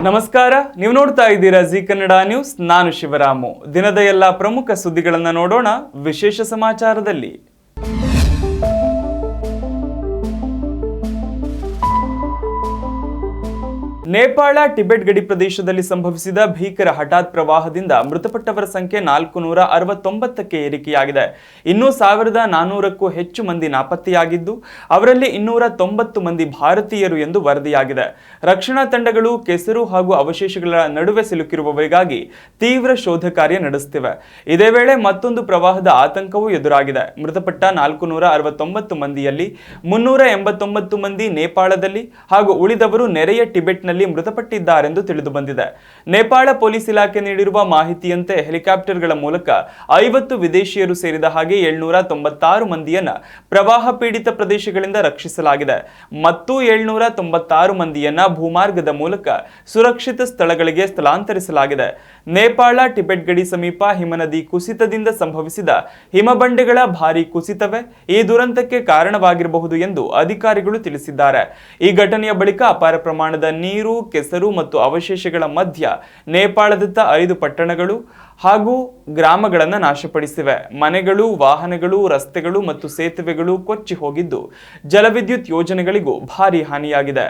ನಮಸ್ಕಾರ, ನೀವು ನೋಡ್ತಾ ಇದ್ದೀರಾ ಜಿ ಕನ್ನಡ ನ್ಯೂಸ್. ನಾನು ಶಿವರಾಮು. ದಿನದ ಎಲ್ಲ ಪ್ರಮುಖ ಸುದ್ದಿಗಳನ್ನು ನೋಡೋಣ ವಿಶೇಷ ಸಮಾಚಾರದಲ್ಲಿ. ನೇಪಾಳ ಟಿಬೆಟ್ ಗಡಿ ಪ್ರದೇಶದಲ್ಲಿ ಸಂಭವಿಸಿದ ಭೀಕರ ಹಠಾತ್ ಪ್ರವಾಹದಿಂದ ಮೃತಪಟ್ಟವರ ಸಂಖ್ಯೆ 469ಕ್ಕೆ ಏರಿಕೆಯಾಗಿದೆ. ಇನ್ನೂ 1400ಕ್ಕೂ ಹೆಚ್ಚು ಮಂದಿ ನಾಪತ್ತೆಯಾಗಿದ್ದು, ಅವರಲ್ಲಿ 290 ಮಂದಿ ಭಾರತೀಯರು ಎಂದು ವರದಿಯಾಗಿದೆ. ರಕ್ಷಣಾ ತಂಡಗಳು ಕೆಸರು ಹಾಗೂ ಅವಶೇಷಗಳ ನಡುವೆ ಸಿಲುಕಿರುವವರಿಗಾಗಿ ತೀವ್ರ ಶೋಧ ಕಾರ್ಯ ನಡೆಸುತ್ತಿವೆ. ಇದೇ ವೇಳೆ ಮತ್ತೊಂದು ಪ್ರವಾಹದ ಆತಂಕವೂ ಎದುರಾಗಿದೆ. ಮೃತಪಟ್ಟ 469 ಮಂದಿಯಲ್ಲಿ 389 ಮಂದಿ ನೇಪಾಳದಲ್ಲಿ ಹಾಗೂ ಉಳಿದವರು ನೆರೆಯ ಟಿಬೆಟ್ನಲ್ಲಿ ಮೃತಪಟ್ಟಿದ್ದಾರೆಂದು ತಿಳಿದು ಬಂದಿದೆ. ನೇಪಾಳ ಪೊಲೀಸ್ ಇಲಾಖೆ ನೀಡಿರುವ ಮಾಹಿತಿಯಂತೆ ಹೆಲಿಕಾಪ್ಟರ್ಗಳ ಮೂಲಕ 50 ವಿದೇಶಿಯರು ಸೇರಿದ ಹಾಗೆ 796 ಮಂದಿಯನ್ನ ಪ್ರವಾಹ ಪೀಡಿತ ಪ್ರದೇಶಗಳಿಂದ ರಕ್ಷಿಸಲಾಗಿದೆ ಮತ್ತು 796 ಮಂದಿಯನ್ನ ಭೂಮಾರ್ಗದ ಮೂಲಕ ಸುರಕ್ಷಿತ ಸ್ಥಳಗಳಿಗೆ ಸ್ಥಳಾಂತರಿಸಲಾಗಿದೆ. ನೇಪಾಳ ಟಿಬೆಟ್ ಗಡಿ ಸಮೀಪ ಹಿಮನದಿ ಕುಸಿತದಿಂದ ಸಂಭವಿಸಿದ ಹಿಮಬಂಡೆಗಳ ಭಾರೀ ಕುಸಿತವೇ ಈ ದುರಂತಕ್ಕೆ ಕಾರಣವಾಗಿರಬಹುದು ಎಂದು ಅಧಿಕಾರಿಗಳು ತಿಳಿಸಿದ್ದಾರೆ. ಈ ಘಟನೆಯ ಬಳಿಕ ಅಪಾರ ಪ್ರಮಾಣದ ನೀರು, ಕೆಸರು ಮತ್ತು ಅವಶೇಷಗಳ ಮಧ್ಯ ನೇಪಾಳದತ್ತ 5 ಪಟ್ಟಣಗಳು ಹಾಗೂ ಗ್ರಾಮಗಳನ್ನು ನಾಶಪಡಿಸಿವೆ. ಮನೆಗಳು, ವಾಹನಗಳು, ರಸ್ತೆಗಳು ಮತ್ತು ಸೇತುವೆಗಳು ಕೊಚ್ಚಿ ಹೋಗಿದ್ದು, ಜಲವಿದ್ಯುತ್ ಯೋಜನೆಗಳಿಗೂ ಭಾರೀ ಹಾನಿಯಾಗಿದೆ.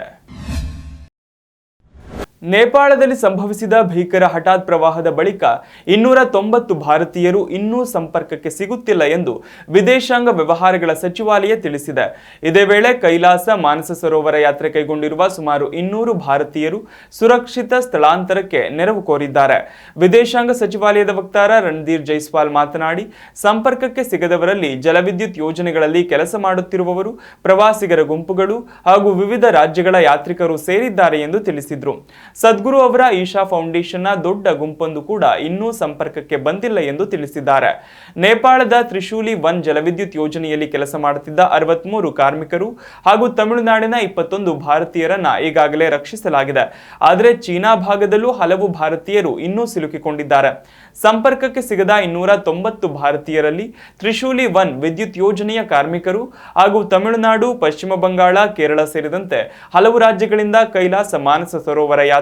ನೇಪಾಳದಲ್ಲಿ ಸಂಭವಿಸಿದ ಭೀಕರ ಹಠಾತ್ ಪ್ರವಾಹದ ಬಳಿಕ 290 ಭಾರತೀಯರು ಇನ್ನೂ ಸಂಪರ್ಕಕ್ಕೆ ಸಿಗುತ್ತಿಲ್ಲ ಎಂದು ವಿದೇಶಾಂಗ ವ್ಯವಹಾರಗಳ ಸಚಿವಾಲಯ ತಿಳಿಸಿದೆ. ಇದೇ ವೇಳೆ ಕೈಲಾಸ ಮಾನಸ ಸರೋವರ ಯಾತ್ರೆ ಕೈಗೊಂಡಿರುವ ಸುಮಾರು 200 ಭಾರತೀಯರು ಸುರಕ್ಷಿತ ಸ್ಥಳಾಂತರಕ್ಕೆ ನೆರವು ಕೋರಿದ್ದಾರೆ. ವಿದೇಶಾಂಗ ಸಚಿವಾಲಯದ ವಕ್ತಾರ ರಣಧೀರ್ ಜೈಸ್ವಾಲ್ ಮಾತನಾಡಿ, ಸಂಪರ್ಕಕ್ಕೆ ಸಿಗದವರಲ್ಲಿ ಜಲವಿದ್ಯುತ್ ಯೋಜನೆಗಳಲ್ಲಿ ಕೆಲಸ ಮಾಡುತ್ತಿರುವವರು, ಪ್ರವಾಸಿಗರ ಗುಂಪುಗಳು ಹಾಗೂ ವಿವಿಧ ರಾಜ್ಯಗಳ ಯಾತ್ರಿಕರು ಸೇರಿದ್ದಾರೆ ಎಂದು ತಿಳಿಸಿದರು. ಸದ್ಗುರು ಅವರ ಈಶಾ ಫೌಂಡೇಶನ್ನ ದೊಡ್ಡ ಗುಂಪೊಂದು ಕೂಡ ಇನ್ನೂ ಸಂಪರ್ಕಕ್ಕೆ ಬಂದಿಲ್ಲ ಎಂದು ತಿಳಿಸಿದ್ದಾರೆ. ನೇಪಾಳದ ತ್ರಿಶೂಲಿ 1 ಜಲವಿದ್ಯುತ್ ಯೋಜನೆಯಲ್ಲಿ ಕೆಲಸ ಮಾಡುತ್ತಿದ್ದ 63 ಕಾರ್ಮಿಕರು ಹಾಗೂ ತಮಿಳುನಾಡಿನ 21 ಭಾರತೀಯರನ್ನ ಈಗಾಗಲೇ ರಕ್ಷಿಸಲಾಗಿದೆ. ಆದರೆ ಚೀನಾ ಭಾಗದಲ್ಲೂ ಹಲವು ಭಾರತೀಯರು ಇನ್ನೂ ಸಿಲುಕಿಕೊಂಡಿದ್ದಾರೆ. ಸಂಪರ್ಕಕ್ಕೆ ಸಿಗದ 290 ಭಾರತೀಯರಲ್ಲಿ ತ್ರಿಶೂಲಿ 1 ವಿದ್ಯುತ್ ಯೋಜನೆಯ ಕಾರ್ಮಿಕರು ಹಾಗೂ ತಮಿಳುನಾಡು, ಪಶ್ಚಿಮ ಬಂಗಾಳ, ಕೇರಳ ಸೇರಿದಂತೆ ಹಲವು ರಾಜ್ಯಗಳಿಂದ ಕೈಲಾಸ ಮಾನಸ ಸರೋವರ ಯಾತ್ರೆ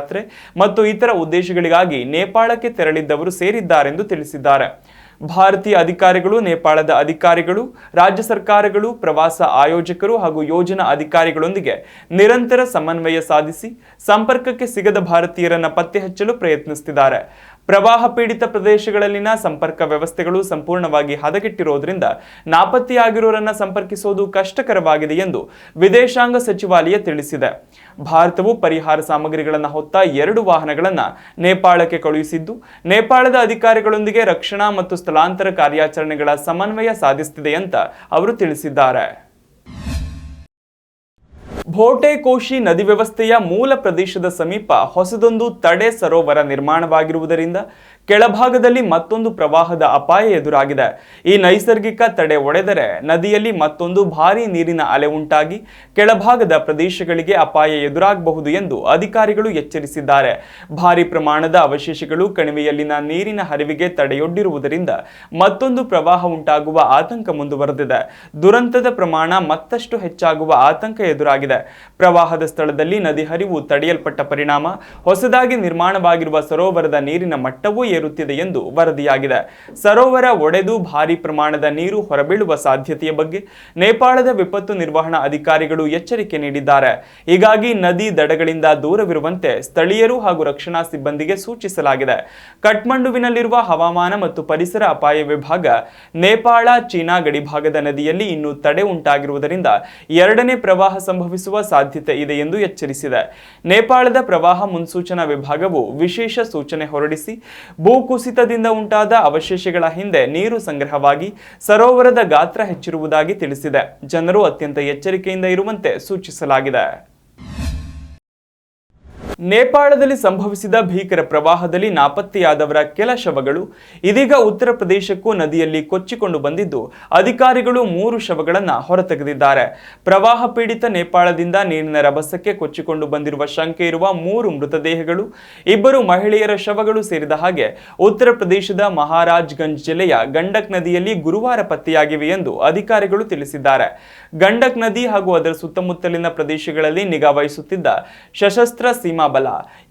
ಮತ್ತು ಇತರ ಉದ್ದೇಶಗಳಿಗಾಗಿ ನೇಪಾಳಕ್ಕೆ ತೆರಳಿದ್ದವರು ಸೇರಿದ್ದಾರೆಂದು ತಿಳಿಸಿದ್ದಾರೆ. ಭಾರತೀಯ ಅಧಿಕಾರಿಗಳು, ನೇಪಾಳದ ಅಧಿಕಾರಿಗಳು, ರಾಜ್ಯ ಸರ್ಕಾರಗಳು, ಪ್ರವಾಸ ಆಯೋಜಕರು ಹಾಗೂ ಯೋಜನಾ ಅಧಿಕಾರಿಗಳೊಂದಿಗೆ ನಿರಂತರ ಸಮನ್ವಯ ಸಾಧಿಸಿ ಸಂಪರ್ಕಕ್ಕೆ ಸಿಗದ ಭಾರತೀಯರನ್ನ ಪತ್ತೆ ಹಚ್ಚಲು ಪ್ರಯತ್ನಿಸುತ್ತಿದ್ದಾರೆ. ಪ್ರವಾಹ ಪೀಡಿತ ಪ್ರದೇಶಗಳಲ್ಲಿನ ಸಂಪರ್ಕ ವ್ಯವಸ್ಥೆಗಳು ಸಂಪೂರ್ಣವಾಗಿ ಹದಗೆಟ್ಟಿರುವುದರಿಂದ ನಾಪತ್ತೆಯಾಗಿರುವವರನ್ನ ಸಂಪರ್ಕಿಸುವುದು ಕಷ್ಟಕರವಾಗಿದೆ ಎಂದು ವಿದೇಶಾಂಗ ಸಚಿವಾಲಯ ತಿಳಿಸಿದೆ. ಭಾರತವು ಪರಿಹಾರ ಸಾಮಗ್ರಿಗಳನ್ನು ಹೊತ್ತ 2 ವಾಹನಗಳನ್ನು ನೇಪಾಳಕ್ಕೆ ಕಳುಹಿಸಿದ್ದು, ನೇಪಾಳದ ಅಧಿಕಾರಿಗಳೊಂದಿಗೆ ರಕ್ಷಣಾ ಮತ್ತು ಸ್ಥಳಾಂತರ ಕಾರ್ಯಾಚರಣೆಗಳ ಸಮನ್ವಯ ಸಾಧಿಸುತ್ತಿದೆ ಅಂತ ಅವರು ತಿಳಿಸಿದ್ದಾರೆ. ಭೋಟೆಕೋಶಿ ನದಿ ವ್ಯವಸ್ಥೆಯ ಮೂಲ ಪ್ರದೇಶದ ಸಮೀಪ ಹೊಸದೊಂದು ತಡೆ ಸರೋವರ ನಿರ್ಮಾಣವಾಗಿರುವುದರಿಂದ ಕೆಳಭಾಗದಲ್ಲಿ ಮತ್ತೊಂದು ಪ್ರವಾಹದ ಅಪಾಯ ಎದುರಾಗಿದೆ. ಈ ನೈಸರ್ಗಿಕ ತಡೆ ಒಡೆದರೆ ನದಿಯಲ್ಲಿ ಮತ್ತೊಂದು ಭಾರೀ ನೀರಿನ ಅಲೆ ಉಂಟಾಗಿ ಕೆಳಭಾಗದ ಪ್ರದೇಶಗಳಿಗೆ ಅಪಾಯ ಎದುರಾಗಬಹುದು ಎಂದು ಅಧಿಕಾರಿಗಳು ಎಚ್ಚರಿಸಿದ್ದಾರೆ. ಭಾರೀ ಪ್ರಮಾಣದ ಅವಶೇಷಗಳು ಕಣಿವೆಯಲ್ಲಿನ ನೀರಿನ ಹರಿವಿಗೆ ತಡೆಯೊಡ್ಡಿರುವುದರಿಂದ ಮತ್ತೊಂದು ಪ್ರವಾಹ ಉಂಟಾಗುವ ಆತಂಕ ಮುಂದುವರೆದಿದೆ. ದುರಂತದ ಪ್ರಮಾಣ ಮತ್ತಷ್ಟು ಹೆಚ್ಚಾಗುವ ಆತಂಕ ಎದುರಾಗಿದೆ. ಪ್ರವಾಹದ ಸ್ಥಳದಲ್ಲಿ ನದಿ ಹರಿವು ತಡೆಯಲ್ಪಟ್ಟ ಪರಿಣಾಮ ಹೊಸದಾಗಿ ನಿರ್ಮಾಣವಾಗಿರುವ ಸರೋವರದ ನೀರಿನ ಮಟ್ಟವೂ ಏರುತ್ತಿದೆ ಎಂದು ವರದಿಯಾಗಿದೆ. ಸರೋವರ ಒಡೆದು ಭಾರೀ ಪ್ರಮಾಣದ ನೀರು ಹೊರಬೀಳುವ ಸಾಧ್ಯತೆಯ ಬಗ್ಗೆ ನೇಪಾಳದ ವಿಪತ್ತು ನಿರ್ವಹಣಾ ಅಧಿಕಾರಿಗಳು ಎಚ್ಚರಿಕೆ ನೀಡಿದ್ದಾರೆ. ಹೀಗಾಗಿ ನದಿ ದಡಗಳಿಂದ ದೂರವಿರುವಂತೆ ಸ್ಥಳೀಯರು ಹಾಗೂ ರಕ್ಷಣಾ ಸಿಬ್ಬಂದಿಗೆ ಸೂಚಿಸಲಾಗಿದೆ. ಕಠ್ಮಂಡುವಿನಲ್ಲಿರುವ ಹವಾಮಾನ ಮತ್ತು ಪರಿಸರ ಅಪಾಯ ವಿಭಾಗ ನೇಪಾಳ ಚೀನಾ ಗಡಿಭಾಗದ ನದಿಯಲ್ಲಿ ಇನ್ನೂ ತಡೆ ಉಂಟಾಗಿರುವುದರಿಂದ 2ನೇ ಪ್ರವಾಹ ಸಂಭವಿಸುವ ಸಾಧ್ಯತೆ ಇದೆ ಎಂದು ಎಚ್ಚರಿಸಿದೆ. ನೇಪಾಳದ ಪ್ರವಾಹ ಮುನ್ಸೂಚನಾ ವಿಭಾಗವು ವಿಶೇಷ ಸೂಚನೆ ಹೊರಡಿಸಿ ಭೂಕುಸಿತದಿಂದ ಉಂಟಾದ ಅವಶೇಷಗಳ ಹಿಂದೆ ನೀರು ಸಂಗ್ರಹವಾಗಿ ಸರೋವರದ ಗಾತ್ರ ಹೆಚ್ಚಿರುವುದಾಗಿ ತಿಳಿಸಿದೆ. ಜನರು ಅತ್ಯಂತ ಎಚ್ಚರಿಕೆಯಿಂದ ಇರುವಂತೆ ಸೂಚಿಸಲಾಗಿದೆ. ನೇಪಾಳದಲ್ಲಿ ಸಂಭವಿಸಿದ ಭೀಕರ ಪ್ರವಾಹದಲ್ಲಿ ನಾಪತ್ತೆಯಾದವರ ಕೆಲ ಶವಗಳು ಇದೀಗ ಉತ್ತರ ಪ್ರದೇಶಕ್ಕೂ ನದಿಯಲ್ಲಿ ಕೊಚ್ಚಿಕೊಂಡು ಬಂದಿದ್ದು, ಅಧಿಕಾರಿಗಳು 3 ಶವಗಳನ್ನು ಹೊರತೆಗೆದಿದ್ದಾರೆ. ಪ್ರವಾಹ ಪೀಡಿತ ನೇಪಾಳದಿಂದ ನೀರಿನ ರಭಸಕ್ಕೆ ಕೊಚ್ಚಿಕೊಂಡು ಬಂದಿರುವ ಶಂಕೆ ಇರುವ 3 ಮೃತದೇಹಗಳು, 2 ಮಹಿಳೆಯರ ಶವಗಳು ಸೇರಿದ ಹಾಗೆ ಉತ್ತರ ಪ್ರದೇಶದ ಮಹಾರಾಜ್ಗಂಜ್ ಜಿಲ್ಲೆಯ ಗಂಡಕ್ ನದಿಯಲ್ಲಿ ಗುರುವಾರ ಪತ್ತೆಯಾಗಿವೆ ಎಂದು ಅಧಿಕಾರಿಗಳು ತಿಳಿಸಿದ್ದಾರೆ. ಗಂಡಕ್ ನದಿ ಹಾಗೂ ಅದರ ಸುತ್ತಮುತ್ತಲಿನ ಪ್ರದೇಶಗಳಲ್ಲಿ ನಿಗಾ ವಹಿಸುತ್ತಿದ್ದ ಸಶಸ್ತ್ರ ಸೀಮಾ ಅನಾಬಲ.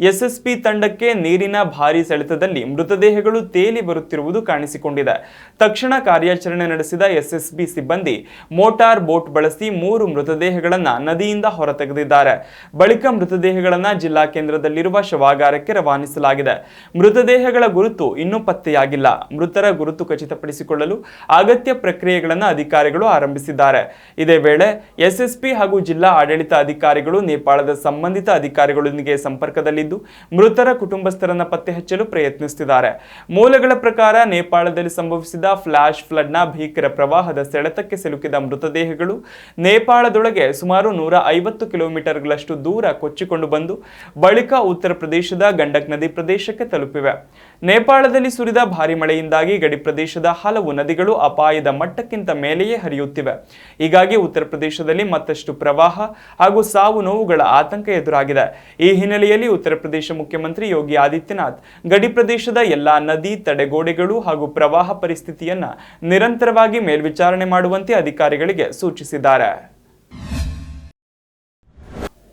ಎಸ್ಎಸ್ಪಿ ತಂಡಕ್ಕೆ ನೀರಿನ ಭಾರೀ ಸೆಳೆತದಲ್ಲಿ ಮೃತದೇಹಗಳು ತೇಲಿ ಬರುತ್ತಿರುವುದು ಕಾಣಿಸಿಕೊಂಡಿದೆ. ತಕ್ಷಣ ಕಾರ್ಯಾಚರಣೆ ನಡೆಸಿದ ಎಸ್ಎಸ್ಬಿ ಸಿಬ್ಬಂದಿ ಮೋಟಾರ್ ಬೋಟ್ ಬಳಸಿ 3 ಮೃತದೇಹಗಳನ್ನು ನದಿಯಿಂದ ಹೊರತೆಗೆದಿದ್ದಾರೆ. ಬಳಿಕ ಮೃತದೇಹಗಳನ್ನು ಜಿಲ್ಲಾ ಕೇಂದ್ರದಲ್ಲಿರುವ ಶವಾಗಾರಕ್ಕೆ ರವಾನಿಸಲಾಗಿದೆ. ಮೃತದೇಹಗಳ ಗುರುತು ಇನ್ನೂ ಪತ್ತೆಯಾಗಿಲ್ಲ. ಮೃತರ ಗುರುತು ಖಚಿತಪಡಿಸಿಕೊಳ್ಳಲು ಅಗತ್ಯ ಪ್ರಕ್ರಿಯೆಗಳನ್ನು ಅಧಿಕಾರಿಗಳು ಆರಂಭಿಸಿದ್ದಾರೆ. ಇದೇ ವೇಳೆ ಎಸ್ಎಸ್ಪಿ ಹಾಗೂ ಜಿಲ್ಲಾ ಆಡಳಿತ ಅಧಿಕಾರಿಗಳು ನೇಪಾಳದ ಸಂಬಂಧಿತ ಅಧಿಕಾರಿಗಳೊಂದಿಗೆ ಸಂಪರ್ಕದಲ್ಲಿದ್ದು ಮೃತರ ಕುಟುಂಬಸ್ಥರನ್ನ ಪತ್ತೆ ಹಚ್ಚಲು ಪ್ರಯತ್ನಿಸುತ್ತಿದ್ದಾರೆ. ಮೂಲಗಳ ಪ್ರಕಾರ ನೇಪಾಳದಲ್ಲಿ ಸಂಭವಿಸಿದ ಫ್ಲಾಶ್ ಫ್ಲಡ್ನ ಭೀಕರ ಪ್ರವಾಹದ ಸೆಳೆತಕ್ಕೆ ಸಿಲುಕಿದ ಮೃತದೇಹಗಳು ನೇಪಾಳದೊಳಗೆ ಸುಮಾರು 150 ಕಿಲೋಮೀಟರ್ಗಳಷ್ಟು ದೂರ ಕೊಚ್ಚಿಕೊಂಡು ಬಂದು ಬಳಿಕ ಉತ್ತರ ಪ್ರದೇಶದ ಗಂಡಕ್ ನದಿ ಪ್ರದೇಶಕ್ಕೆ ತಲುಪಿವೆ. ನೇಪಾಳದಲ್ಲಿ ಸುರಿದ ಭಾರಿ ಮಳೆಯಿಂದಾಗಿ ಗಡಿ ಪ್ರದೇಶದ ಹಲವು ನದಿಗಳು ಅಪಾಯದ ಮಟ್ಟಕ್ಕಿಂತ ಮೇಲೆಯೇ ಹರಿಯುತ್ತಿವೆ. ಹೀಗಾಗಿ ಉತ್ತರ ಪ್ರದೇಶದಲ್ಲಿ ಮತ್ತಷ್ಟು ಪ್ರವಾಹ ಹಾಗೂ ಸಾವು ನೋವುಗಳ ಆತಂಕ ಎದುರಾಗಿದೆ. ಈ ಹಿನ್ನೆಲೆಯಲ್ಲಿ ಉತ್ತರ ಪ್ರದೇಶ ಮುಖ್ಯಮಂತ್ರಿ ಯೋಗಿ ಆದಿತ್ಯನಾಥ್ ಗಡಿ ಪ್ರದೇಶದ ಎಲ್ಲಾ ನದಿ ತಡೆಗೋಡೆಗಳು ಹಾಗೂ ಪ್ರವಾಹ ಪರಿಸ್ಥಿತಿಯನ್ನ ನಿರಂತರವಾಗಿ ಮೇಲ್ವಿಚಾರಣೆ ಮಾಡುವಂತೆ ಅಧಿಕಾರಿಗಳಿಗೆ ಸೂಚಿಸಿದ್ದಾರೆ.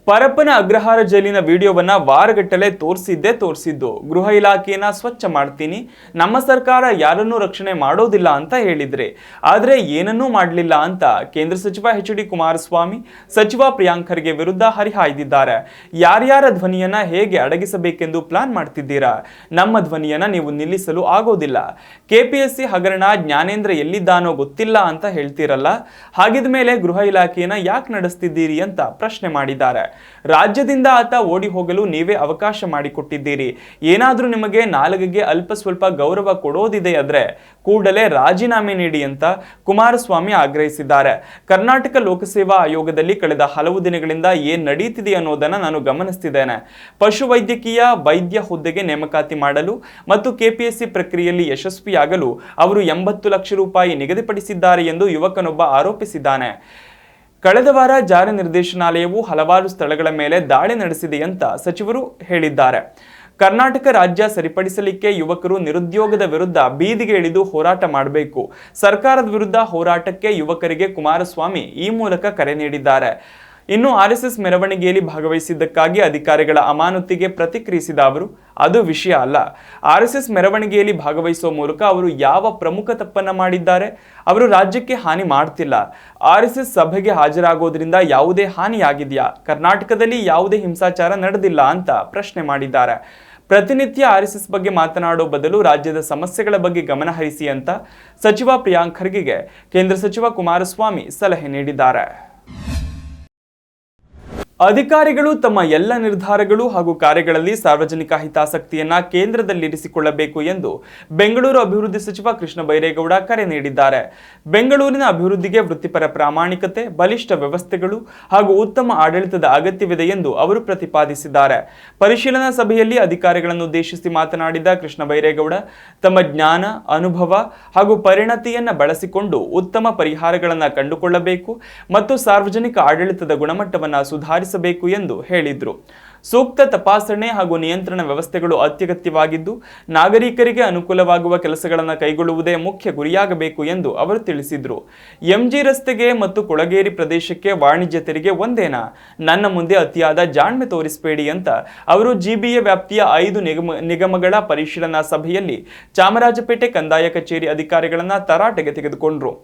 ಪರಪ್ಪನ ಅಗ್ರಹಾರ ಜೈಲಿನ ವಿಡಿಯೋವನ್ನ ವಾರಗಟ್ಟಲೆ ತೋರಿಸಿದ್ದು ಗೃಹ ಇಲಾಖೆಯನ್ನ ಸ್ವಚ್ಛ ಮಾಡ್ತೀನಿ, ನಮ್ಮ ಸರ್ಕಾರ ಯಾರನ್ನೂ ರಕ್ಷಣೆ ಮಾಡೋದಿಲ್ಲ ಅಂತ ಹೇಳಿದ್ರೆ, ಆದ್ರೆ ಏನನ್ನೂ ಮಾಡಲಿಲ್ಲ ಅಂತ ಕೇಂದ್ರ ಸಚಿವ ಎಚ್.ಡಿ. ಕುಮಾರಸ್ವಾಮಿ ಸಚಿವ ಪ್ರಿಯಾಂಕ್ ಖರ್ಗೆ ವಿರುದ್ಧ ಹರಿಹಾಯ್ದಿದ್ದಾರೆ. ಯಾರ್ಯಾರ ಧ್ವನಿಯನ್ನ ಹೇಗೆ ಅಡಗಿಸಬೇಕೆಂದು ಪ್ಲಾನ್ ಮಾಡ್ತಿದ್ದೀರಾ? ನಮ್ಮ ಧ್ವನಿಯನ್ನ ನೀವು ನಿಲ್ಲಿಸಲು ಆಗೋದಿಲ್ಲ. ಕೆಪಿಎಸ್ಸಿ ಹಗರಣ ಜ್ಞಾನೇಂದ್ರ ಎಲ್ಲಿದ್ದಾನೋ ಗೊತ್ತಿಲ್ಲ ಅಂತ ಹೇಳ್ತಿರಲ್ಲ, ಹಾಗಿದ ಮೇಲೆ ಗೃಹ ಇಲಾಖೆಯನ್ನ ಯಾಕೆ ನಡೆಸ್ತಿದ್ದೀರಿ ಅಂತ ಪ್ರಶ್ನೆ ಮಾಡಿದ್ದಾರೆ. ರಾಜ್ಯದಿಂದ ಆತ ಓಡಿ ಹೋಗಲು ನೀವೇ ಅವಕಾಶ ಮಾಡಿಕೊಟ್ಟಿದ್ದೀರಿ. ಏನಾದ್ರೂ ನಿಮಗೆ ನಾಲಿಗೆಗೆ ಅಲ್ಪ ಸ್ವಲ್ಪ ಗೌರವ ಕೊಡೋದಿದೆ ಆದ್ರೆ ಕೂಡಲೇ ರಾಜೀನಾಮೆ ನೀಡಿ ಅಂತ ಕುಮಾರಸ್ವಾಮಿ ಆಗ್ರಹಿಸಿದ್ದಾರೆ. ಕರ್ನಾಟಕ ಲೋಕಸೇವಾ ಆಯೋಗದಲ್ಲಿ ಕಳೆದ ಹಲವು ದಿನಗಳಿಂದ ಏನ್ ನಡೀತಿದೆ ಅನ್ನೋದನ್ನ ನಾನು ಗಮನಿಸ್ತಿದ್ದೇನೆ. ಪಶುವೈದ್ಯಕೀಯ ವೈದ್ಯ ಹುದ್ದೆಗೆ ನೇಮಕಾತಿ ಮಾಡಲು ಮತ್ತು ಕೆಪಿಎಸ್ಸಿ ಪ್ರಕ್ರಿಯೆಯಲ್ಲಿ ಯಶಸ್ವಿಯಾಗಲು ಅವರು 80 ಲಕ್ಷ ರೂಪಾಯಿ ನಿಗದಿಪಡಿಸಿದ್ದಾರೆ ಎಂದು ಯುವಕನೊಬ್ಬ ಆರೋಪಿಸಿದ್ದಾನೆ. ಕಳೆದ ವಾರ ಜಾರಿ ನಿರ್ದೇಶನಾಲಯವು ಹಲವಾರು ಸ್ಥಳಗಳ ಮೇಲೆ ದಾಳಿ ನಡೆಸಿದೆ ಅಂತ ಸಚಿವರು ಹೇಳಿದ್ದಾರೆ. ಕರ್ನಾಟಕ ರಾಜ್ಯ ಸರಿಪಡಿಸಲಿಕ್ಕೆ ಯುವಕರು ನಿರುದ್ಯೋಗದ ವಿರುದ್ಧ ಬೀದಿಗೆ ಇಳಿದು ಹೋರಾಟ ಮಾಡಬೇಕು. ಸರ್ಕಾರದ ವಿರುದ್ಧ ಹೋರಾಟಕ್ಕೆ ಯುವಕರಿಗೆ ಕುಮಾರಸ್ವಾಮಿ ಈ ಮೂಲಕ ಕರೆ ನೀಡಿದ್ದಾರೆ. ಇನ್ನು ಆರ್ಎಸ್ಎಸ್ ಮೆರವಣಿಗೆಯಲ್ಲಿ ಭಾಗವಹಿಸಿದ್ದಕ್ಕಾಗಿ ಅಧಿಕಾರಿಗಳ ಅಮಾನತಿಗೆ ಪ್ರತಿಕ್ರಿಯಿಸಿದ ಅವರು, ಅದು ವಿಷಯ ಅಲ್ಲ. ಆರ್ಎಸ್ಎಸ್ ಮೆರವಣಿಗೆಯಲ್ಲಿ ಭಾಗವಹಿಸುವ ಮೂಲಕ ಅವರು ಯಾವ ಪ್ರಮುಖ ತಪ್ಪನ್ನ ಮಾಡಿದ್ದಾರೆ? ಅವರು ರಾಜ್ಯಕ್ಕೆ ಹಾನಿ ಮಾಡ್ತಿಲ್ಲ. ಆರ್ಎಸ್ಎಸ್ ಸಭೆಗೆ ಹಾಜರಾಗೋದ್ರಿಂದ ಯಾವುದೇ ಹಾನಿಯಾಗಿದೆಯಾ? ಕರ್ನಾಟಕದಲ್ಲಿ ಯಾವುದೇ ಹಿಂಸಾಚಾರ ನಡೆದಿಲ್ಲ ಅಂತ ಪ್ರಶ್ನೆ ಮಾಡಿದ್ದಾರೆ. ಪ್ರತಿನಿತ್ಯ ಆರ್ಎಸ್ಎಸ್ ಬಗ್ಗೆ ಮಾತನಾಡೋ ಬದಲು ರಾಜ್ಯದ ಸಮಸ್ಯೆಗಳ ಬಗ್ಗೆ ಗಮನ ಹರಿಸಿ ಅಂತ ಸಚಿವ ಪ್ರಿಯಾಂಕ್ ಖರ್ಗೆಗೆ ಕೇಂದ್ರ ಸಚಿವ ಕುಮಾರಸ್ವಾಮಿ ಸಲಹೆ ನೀಡಿದ್ದಾರೆ. ಅಧಿಕಾರಿಗಳು ತಮ್ಮ ಎಲ್ಲ ನಿರ್ಧಾರಗಳು ಹಾಗೂ ಕಾರ್ಯಗಳಲ್ಲಿ ಸಾರ್ವಜನಿಕ ಹಿತಾಸಕ್ತಿಯನ್ನ ಕೇಂದ್ರದಲ್ಲಿರಿಸಿಕೊಳ್ಳಬೇಕು ಎಂದು ಬೆಂಗಳೂರು ಅಭಿವೃದ್ಧಿ ಸಚಿವ ಕೃಷ್ಣ ಬೈರೇಗೌಡ ಕರೆ ನೀಡಿದ್ದಾರೆ. ಬೆಂಗಳೂರಿನ ಅಭಿವೃದ್ಧಿಗೆ ವೃತ್ತಿಪರ ಪ್ರಾಮಾಣಿಕತೆ, ಬಲಿಷ್ಠ ವ್ಯವಸ್ಥೆಗಳು ಹಾಗೂ ಉತ್ತಮ ಆಡಳಿತದ ಅಗತ್ಯವಿದೆ ಎಂದು ಅವರು ಪ್ರತಿಪಾದಿಸಿದ್ದಾರೆ. ಪರಿಶೀಲನಾ ಸಭೆಯಲ್ಲಿ ಅಧಿಕಾರಿಗಳನ್ನು ಉದ್ದೇಶಿಸಿ ಮಾತನಾಡಿದ ಕೃಷ್ಣ ಬೈರೇಗೌಡ, ತಮ್ಮ ಜ್ಞಾನ, ಅನುಭವ ಹಾಗೂ ಪರಿಣತಿಯನ್ನ ಬಳಸಿಕೊಂಡು ಉತ್ತಮ ಪರಿಹಾರಗಳನ್ನು ಕಂಡುಕೊಳ್ಳಬೇಕು ಮತ್ತು ಸಾರ್ವಜನಿಕ ಆಡಳಿತದ ಗುಣಮಟ್ಟವನ್ನು ಸುಧಾರಿಸಬೇಕು ಎಂದು ಹೇಳಿದ್ರು. ಸೂಕ್ತ ತಪಾಸಣೆ ಹಾಗೂ ನಿಯಂತ್ರಣ ವ್ಯವಸ್ಥೆಗಳು ಅತ್ಯಗತ್ಯವಾಗಿದ್ದು ನಾಗರಿಕರಿಗೆ ಅನುಕೂಲವಾಗುವ ಕೆಲಸಗಳನ್ನು ಕೈಗೊಳ್ಳುವುದೇ ಮುಖ್ಯ ಗುರಿಯಾಗಬೇಕು ಎಂದು ಅವರು ತಿಳಿಸಿದರು. ಎಂಜಿ ರಸ್ತೆಗೆ ಮತ್ತು ಕೊಳಗೇರಿ ಪ್ರದೇಶಕ್ಕೆ ವಾಣಿಜ್ಯ ತೆರಿಗೆ ಒಂದೇನಾ? ನನ್ನ ಮುಂದೆ ಅತಿಯಾದ ಜಾಣ್ಮೆ ತೋರಿಸಬೇಡಿ ಅಂತ ಅವರು ಜಿಬಿಎ ವ್ಯಾಪ್ತಿಯ 5 ನಿಗಮಗಳ ಪರಿಶೀಲನಾ ಸಭೆಯಲ್ಲಿ ಚಾಮರಾಜಪೇಟೆ ಕಂದಾಯ ಕಚೇರಿ ಅಧಿಕಾರಿಗಳನ್ನ ತರಾಟೆಗೆ ತೆಗೆದುಕೊಂಡ್ರು.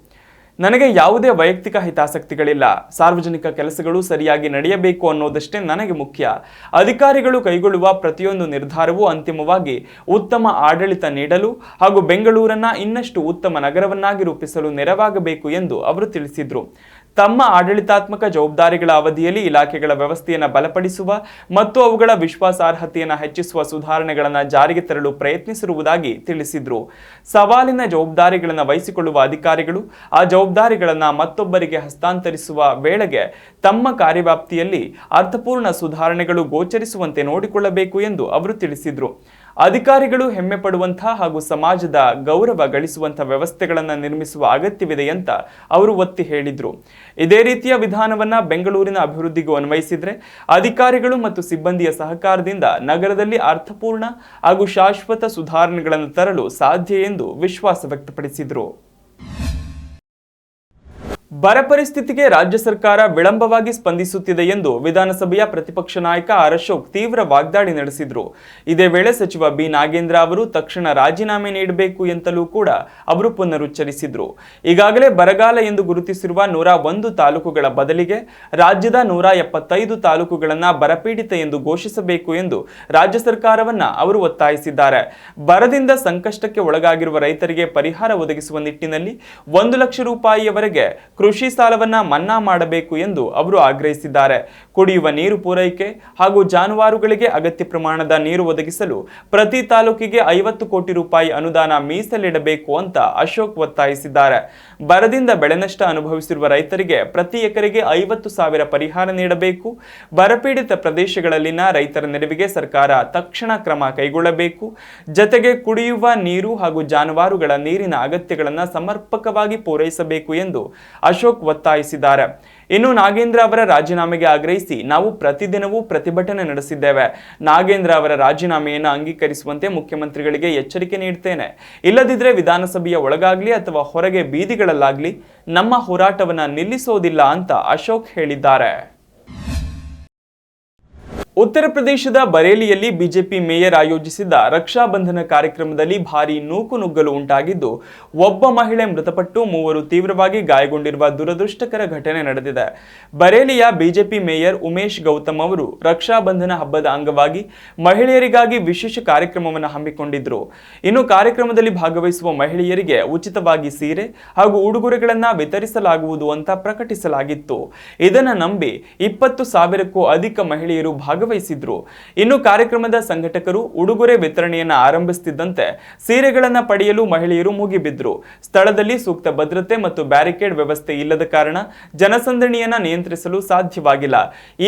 ನನಗೆ ಯಾವುದೇ ವೈಯಕ್ತಿಕ ಹಿತಾಸಕ್ತಿಗಳಿಲ್ಲ. ಸಾರ್ವಜನಿಕ ಕೆಲಸಗಳು ಸರಿಯಾಗಿ ನಡೆಯಬೇಕು ಅನ್ನೋದಷ್ಟೇ ನನಗೆ ಮುಖ್ಯ. ಅಧಿಕಾರಿಗಳು ಕೈಗೊಳ್ಳುವ ಪ್ರತಿಯೊಂದು ನಿರ್ಧಾರವೂ ಅಂತಿಮವಾಗಿ ಉತ್ತಮ ಆಡಳಿತ ನೀಡಲು ಹಾಗೂ ಬೆಂಗಳೂರನ್ನ ಇನ್ನಷ್ಟು ಉತ್ತಮ ನಗರವನ್ನಾಗಿ ರೂಪಿಸಲು ನೆರವಾಗಬೇಕು ಎಂದು ಅವರು ತಿಳಿಸಿದರು. ತಮ್ಮ ಆಡಳಿತಾತ್ಮಕ ಜವಾಬ್ದಾರಿಗಳ ಅವಧಿಯಲ್ಲಿ ಇಲಾಖೆಗಳ ವ್ಯವಸ್ಥೆಯನ್ನು ಬಲಪಡಿಸುವ ಮತ್ತು ಅವುಗಳ ವಿಶ್ವಾಸಾರ್ಹತೆಯನ್ನು ಹೆಚ್ಚಿಸುವ ಸುಧಾರಣೆಗಳನ್ನು ಜಾರಿಗೆ ತರಲು ಪ್ರಯತ್ನಿಸಿರುವುದಾಗಿ ತಿಳಿಸಿದರು. ಸವಾಲಿನ ಜವಾಬ್ದಾರಿಗಳನ್ನು ವಹಿಸಿಕೊಳ್ಳುವ ಅಧಿಕಾರಿಗಳು ಆ ಜವಾಬ್ದಾರಿಗಳನ್ನು ಮತ್ತೊಬ್ಬರಿಗೆ ಹಸ್ತಾಂತರಿಸುವ ವೇಳೆಗೆ ತಮ್ಮ ಕಾರ್ಯವ್ಯಾಪ್ತಿಯಲ್ಲಿ ಅರ್ಥಪೂರ್ಣ ಸುಧಾರಣೆಗಳು ಗೋಚರಿಸುವಂತೆ ನೋಡಿಕೊಳ್ಳಬೇಕು ಎಂದು ಅವರು ತಿಳಿಸಿದರು. ಅಧಿಕಾರಿಗಳು ಹೆಮ್ಮೆ ಪಡುವಂತಹ ಹಾಗೂ ಸಮಾಜದ ಗೌರವ ಗಳಿಸುವಂತಹ ವ್ಯವಸ್ಥೆಗಳನ್ನು ನಿರ್ಮಿಸುವ ಅಗತ್ಯವಿದೆ ಅಂತ ಅವರು ಒತ್ತಿ ಹೇಳಿದರು. ಇದೇ ರೀತಿಯ ವಿಧಾನವನ್ನ ಬೆಂಗಳೂರಿನ ಅಭಿವೃದ್ಧಿಗೂ ಅನ್ವಯಿಸಿದ್ರೆ ಅಧಿಕಾರಿಗಳು ಮತ್ತು ಸಿಬ್ಬಂದಿಯ ಸಹಕಾರದಿಂದ ನಗರದಲ್ಲಿ ಅರ್ಥಪೂರ್ಣ ಹಾಗೂ ಶಾಶ್ವತ ಸುಧಾರಣೆಗಳನ್ನು ತರಲು ಸಾಧ್ಯ ಎಂದು ವಿಶ್ವಾಸ ವ್ಯಕ್ತಪಡಿಸಿದರು. ಬರ ಪರಿಸ್ಥಿತಿಗೆ ರಾಜ್ಯ ಸರ್ಕಾರ ವಿಳಂಬವಾಗಿ ಸ್ಪಂದಿಸುತ್ತಿದೆ ಎಂದು ವಿಧಾನಸಭೆಯ ಪ್ರತಿಪಕ್ಷ ನಾಯಕ ಆರ್ ಅಶೋಕ್ ತೀವ್ರ ವಾಗ್ದಾಳಿ ನಡೆಸಿದರು. ಇದೇ ವೇಳೆ ಸಚಿವ ಬಿ ನಾಗೇಂದ್ರ ಅವರು ತಕ್ಷಣ ರಾಜೀನಾಮೆ ನೀಡಬೇಕು ಎಂತಲೂ ಕೂಡ ಅವರು ಪುನರುಚ್ಚರಿಸಿದರು. ಈಗಾಗಲೇ ಬರಗಾಲ ಎಂದು ಗುರುತಿಸಿರುವ 101 ತಾಲೂಕುಗಳ ಬದಲಿಗೆ ರಾಜ್ಯದ 175 ತಾಲೂಕುಗಳನ್ನು ಬರಪೀಡಿತ ಎಂದು ಘೋಷಿಸಬೇಕು ಎಂದು ರಾಜ್ಯ ಸರ್ಕಾರವನ್ನ ಅವರು ಒತ್ತಾಯಿಸಿದ್ದಾರೆ. ಬರದಿಂದ ಸಂಕಷ್ಟಕ್ಕೆ ಒಳಗಾಗಿರುವ ರೈತರಿಗೆ ಪರಿಹಾರ ಒದಗಿಸುವ ನಿಟ್ಟಿನಲ್ಲಿ 1 ಲಕ್ಷ ರೂಪಾಯಿಯವರೆಗೆ ಕೃಷಿ ಸಾಲವನ್ನ ಮನ್ನಾ ಮಾಡಬೇಕು ಎಂದು ಅವರು ಆಗ್ರಹಿಸಿದ್ದಾರೆ. ಕುಡಿಯುವ ನೀರು ಪೂರೈಕೆ ಹಾಗೂ ಜಾನುವಾರುಗಳಿಗೆ ಅಗತ್ಯ ಪ್ರಮಾಣದ ನೀರು ಒದಗಿಸಲು ಪ್ರತಿ ತಾಲೂಕಿಗೆ 50 ಕೋಟಿ ರೂಪಾಯಿ ಅನುದಾನ ಮೀಸಲಿಡಬೇಕು ಅಂತ ಅಶೋಕ್ ಒತ್ತಾಯಿಸಿದ್ದಾರೆ. ಬರದಿಂದ ಬೆಳೆ ನಷ್ಟ ಅನುಭವಿಸಿರುವ ರೈತರಿಗೆ ಪ್ರತಿ ಎಕರೆಗೆ 50,000 ಪರಿಹಾರ ನೀಡಬೇಕು. ಬರಪೀಡಿತ ಪ್ರದೇಶಗಳಲ್ಲಿನ ರೈತರ ನೆರವಿಗೆ ಸರ್ಕಾರ ತಕ್ಷಣ ಕ್ರಮ ಕೈಗೊಳ್ಳಬೇಕು. ಜತೆಗೆ ಕುಡಿಯುವ ನೀರು ಹಾಗೂ ಜಾನುವಾರುಗಳ ನೀರಿನ ಅಗತ್ಯಗಳನ್ನು ಸಮರ್ಪಕವಾಗಿ ಪೂರೈಸಬೇಕು ಎಂದು ಅಶೋಕ್ ಒತ್ತಾಯಿಸಿದ್ದಾರೆ. ಇನ್ನು ನಾಗೇಂದ್ರ ಅವರ ರಾಜೀನಾಮೆಗೆ ಆಗ್ರಹಿಸಿ ನಾವು ಪ್ರತಿದಿನವೂ ಪ್ರತಿಭಟನೆ ನಡೆಸಿದ್ದೇವೆ. ನಾಗೇಂದ್ರ ಅವರ ರಾಜೀನಾಮೆಯನ್ನು ಅಂಗೀಕರಿಸುವಂತೆ ಮುಖ್ಯಮಂತ್ರಿಗಳಿಗೆ ಎಚ್ಚರಿಕೆ ನೀಡುತ್ತೇನೆ. ಇಲ್ಲದಿದ್ದರೆ ವಿಧಾನಸಭೆಯ ಒಳಗಾಗ್ಲಿ ಅಥವಾ ಹೊರಗೆ ಬೀದಿಗಳಲ್ಲಾಗ್ಲಿ ನಮ್ಮ ಹೋರಾಟವನ್ನ ನಿಲ್ಲಿಸೋದಿಲ್ಲ ಅಂತ ಅಶೋಕ್ ಹೇಳಿದ್ದಾರೆ. ಉತ್ತರ ಪ್ರದೇಶದ ಬರೇಲಿಯಲ್ಲಿ ಬಿಜೆಪಿ ಮೇಯರ್ ಆಯೋಜಿಸಿದ್ದ ರಕ್ಷಾ ಬಂಧನ ಕಾರ್ಯಕ್ರಮದಲ್ಲಿ ಭಾರೀ ನೂಕುನುಗ್ಗಲು ಉಂಟಾಗಿದ್ದು ಒಬ್ಬ ಮಹಿಳೆ ಮೃತಪಟ್ಟು 3 ತೀವ್ರವಾಗಿ ಗಾಯಗೊಂಡಿರುವ ದುರದೃಷ್ಟಕರ ಘಟನೆ ನಡೆದಿದೆ. ಬರೇಲಿಯ ಬಿಜೆಪಿ ಮೇಯರ್ ಉಮೇಶ್ ಗೌತಮ್ ಅವರು ರಕ್ಷಾ ಬಂಧನ ಹಬ್ಬದ ಅಂಗವಾಗಿ ಮಹಿಳೆಯರಿಗಾಗಿ ವಿಶೇಷ ಕಾರ್ಯಕ್ರಮವನ್ನು ಹಮ್ಮಿಕೊಂಡಿದ್ರು. ಇನ್ನು ಕಾರ್ಯಕ್ರಮದಲ್ಲಿ ಭಾಗವಹಿಸುವ ಮಹಿಳೆಯರಿಗೆ ಉಚಿತವಾಗಿ ಸೀರೆ ಹಾಗೂ ಉಡುಗೊರೆಗಳನ್ನು ವಿತರಿಸಲಾಗುವುದು ಅಂತ ಪ್ರಕಟಿಸಲಾಗಿತ್ತು. ಇದನ್ನು ನಂಬಿ 20,000ಕ್ಕೂ ಅಧಿಕ ಮಹಿಳೆಯರು ಭಾಗವಹಿಸಿದ್ರು. ಇನ್ನು ಕಾರ್ಯಕ್ರಮದ ಸಂಘಟಕರು ಉಡುಗೊರೆ ವಿತರಣೆಯನ್ನು ಆರಂಭಿಸುತ್ತಿದ್ದಂತೆ ಸೀರೆಗಳನ್ನು ಪಡೆಯಲು ಮಹಿಳೆಯರು ಮುಗಿಬಿದ್ರು. ಸ್ಥಳದಲ್ಲಿ ಸೂಕ್ತ ಭದ್ರತೆ ಮತ್ತು ಬ್ಯಾರಿಕೇಡ್ ವ್ಯವಸ್ಥೆ ಇಲ್ಲದ ಕಾರಣ ಜನಸಂದಣಿಯನ್ನು ನಿಯಂತ್ರಿಸಲು ಸಾಧ್ಯವಾಗಿಲ್ಲ.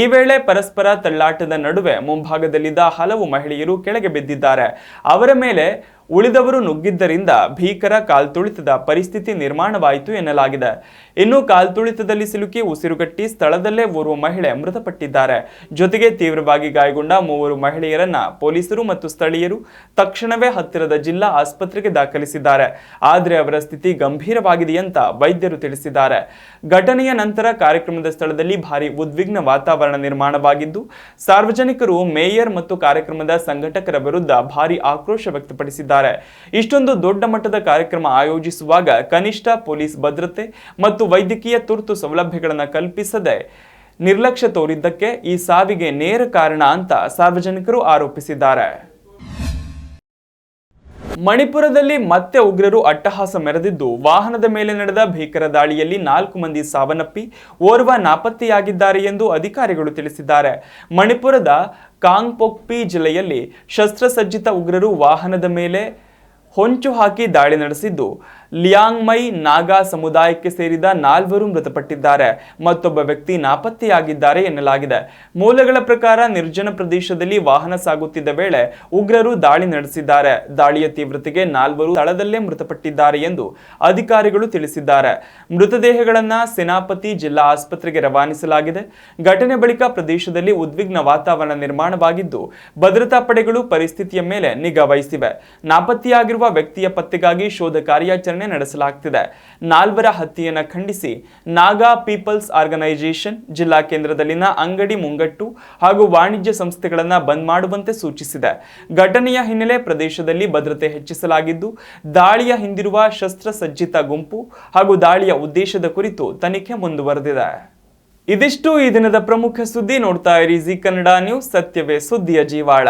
ಈ ವೇಳೆ ಪರಸ್ಪರ ತಳ್ಳಾಟದ ನಡುವೆ ಮುಂಭಾಗದಲ್ಲಿದ್ದ ಹಲವು ಮಹಿಳೆಯರು ಕೆಳಗೆ ಬಿದ್ದಿದ್ದಾರೆ. ಅವರ ಮೇಲೆ ಉಳಿದವರು ನುಗ್ಗಿದ್ದರಿಂದ ಭೀಕರ ಕಾಲ್ತುಳಿತದ ಪರಿಸ್ಥಿತಿ ನಿರ್ಮಾಣವಾಯಿತು ಎನ್ನಲಾಗಿದೆ. ಇನ್ನು ಕಾಲ್ತುಳಿತದಲ್ಲಿ ಸಿಲುಕಿ ಉಸಿರುಗಟ್ಟಿ ಸ್ಥಳದಲ್ಲೇ ಓರ್ವ ಮಹಿಳೆ ಮೃತಪಟ್ಟಿದ್ದಾರೆ. ಜೊತೆಗೆ ತೀವ್ರವಾಗಿ ಗಾಯಗೊಂಡ 3 ಮಹಿಳೆಯರನ್ನ ಪೊಲೀಸರು ಮತ್ತು ಸ್ಥಳೀಯರು ತಕ್ಷಣವೇ ಹತ್ತಿರದ ಜಿಲ್ಲಾ ಆಸ್ಪತ್ರೆಗೆ ದಾಖಲಿಸಿದ್ದಾರೆ. ಆದರೆ ಅವರ ಸ್ಥಿತಿ ಗಂಭೀರವಾಗಿದೆ ಅಂತ ವೈದ್ಯರು ತಿಳಿಸಿದ್ದಾರೆ. ಘಟನೆಯ ನಂತರ ಕಾರ್ಯಕ್ರಮದ ಸ್ಥಳದಲ್ಲಿ ಭಾರಿ ಉದ್ವಿಗ್ನ ವಾತಾವರಣ ನಿರ್ಮಾಣವಾಗಿದ್ದು ಸಾರ್ವಜನಿಕರು ಮೇಯರ್ ಮತ್ತು ಕಾರ್ಯಕ್ರಮದ ಸಂಘಟಕರ ವಿರುದ್ಧ ಭಾರಿ ಆಕ್ರೋಶ ವ್ಯಕ್ತಪಡಿಸಿದ್ದಾರೆ. ಇಷ್ಟೊಂದು ದೊಡ್ಡ ಮಟ್ಟದ ಕಾರ್ಯಕ್ರಮ ಆಯೋಜಿಸುವಾಗ ಕನಿಷ್ಠ ಪೊಲೀಸ್ ಭದ್ರತೆ ಮತ್ತು ವೈದ್ಯಕೀಯ ತುರ್ತು ಸೌಲಭ್ಯಗಳನ್ನು ಕಲ್ಪಿಸದೆ ನಿರ್ಲಕ್ಷ್ಯ ತೋರಿದ್ದಕ್ಕೆ ಈ ಸಾವಿಗೆ ನೇರ ಕಾರಣ ಅಂತ ಸಾರ್ವಜನಿಕರು ಆರೋಪಿಸಿದ್ದಾರೆ. ಮಣಿಪುರದಲ್ಲಿ ಮತ್ತೆ ಉಗ್ರರು ಅಟ್ಟಹಾಸ ಮೆರೆದಿದ್ದು ವಾಹನದ ಮೇಲೆ ನಡೆದ ಭೀಕರ ದಾಳಿಯಲ್ಲಿ 4 ಮಂದಿ ಸಾವನ್ನಪ್ಪಿ ಓರ್ವ ನಾಪತ್ತೆಯಾಗಿದ್ದಾರೆ ಎಂದು ಅಧಿಕಾರಿಗಳು ತಿಳಿಸಿದ್ದಾರೆ. ಮಣಿಪುರದ ಕಾಂಗ್ಪೋಕ್ಪಿ ಜಿಲ್ಲೆಯಲ್ಲಿ ಶಸ್ತ್ರಸಜ್ಜಿತ ಉಗ್ರರು ವಾಹನದ ಮೇಲೆ ಹೊಂಚು ಹಾಕಿ ದಾಳಿ ನಡೆಸಿದ್ದು ಲಿಯಾಂಗ್ಮೈ ನಾಗಾ ಸಮುದಾಯಕ್ಕೆ ಸೇರಿದ 4 ಮೃತಪಟ್ಟಿದ್ದಾರೆ. ಮತ್ತೊಬ್ಬ ವ್ಯಕ್ತಿ ನಾಪತ್ತೆಯಾಗಿದ್ದಾರೆ ಎನ್ನಲಾಗಿದೆ. ಮೂಲಗಳ ಪ್ರಕಾರ ನಿರ್ಜನ ಪ್ರದೇಶದಲ್ಲಿ ವಾಹನ ಸಾಗುತ್ತಿದ್ದ ವೇಳೆ ಉಗ್ರರು ದಾಳಿ ನಡೆಸಿದ್ದಾರೆ. ದಾಳಿಯ ತೀವ್ರತೆಗೆ 4 ಸ್ಥಳದಲ್ಲೇ ಮೃತಪಟ್ಟಿದ್ದಾರೆ ಎಂದು ಅಧಿಕಾರಿಗಳು ತಿಳಿಸಿದ್ದಾರೆ. ಮೃತದೇಹಗಳನ್ನು ಸೇನಾಪತಿ ಜಿಲ್ಲಾ ಆಸ್ಪತ್ರೆಗೆ ರವಾನಿಸಲಾಗಿದೆ. ಘಟನೆ ಬಳಿಕ ಪ್ರದೇಶದಲ್ಲಿ ಉದ್ವಿಗ್ನ ವಾತಾವರಣ ನಿರ್ಮಾಣವಾಗಿದ್ದು ಭದ್ರತಾ ಪಡೆಗಳು ಪರಿಸ್ಥಿತಿಯ ಮೇಲೆ ನಿಗಾ ವಹಿಸಿವೆ. ನಾಪತ್ತೆಯಾಗಿರುವ ವ್ಯಕ್ತಿಯ ಪತ್ತೆಗಾಗಿ ಶೋಧ ಕಾರ್ಯಾಚರಣೆ ನಡೆಸಲಾಗುತ್ತಿದೆ. 4 ಹತ್ಯೆಯನ್ನು ಖಂಡಿಸಿ ನಾಗಾ ಪೀಪಲ್ಸ್ ಆರ್ಗನೈಸೇಷನ್ ಜಿಲ್ಲಾ ಕೇಂದ್ರದಲ್ಲಿನ ಅಂಗಡಿ ಮುಂಗಟ್ಟು ಹಾಗೂ ವಾಣಿಜ್ಯ ಸಂಸ್ಥೆಗಳನ್ನು ಬಂದ್ ಮಾಡುವಂತೆ ಸೂಚಿಸಿದೆ. ಘಟನೆಯ ಹಿನ್ನೆಲೆ ಪ್ರದೇಶದಲ್ಲಿ ಭದ್ರತೆ ಹೆಚ್ಚಿಸಲಾಗಿದ್ದು ದಾಳಿಯ ಹಿಂದಿರುವ ಶಸ್ತ್ರಸಜ್ಜಿತ ಗುಂಪು ಹಾಗೂ ದಾಳಿಯ ಉದ್ದೇಶದ ಕುರಿತು ತನಿಖೆ ಮುಂದುವರೆದಿದೆ. ಇದಿಷ್ಟು ಈ ದಿನದ ಪ್ರಮುಖ ಸುದ್ದಿ. ನೋಡ್ತಾ ಇರಿ ಜಿ ಕನ್ನಡ ನ್ಯೂಸ್, ಸತ್ಯವೇ ಸುದ್ದಿಯ ಜೀವಾಳ.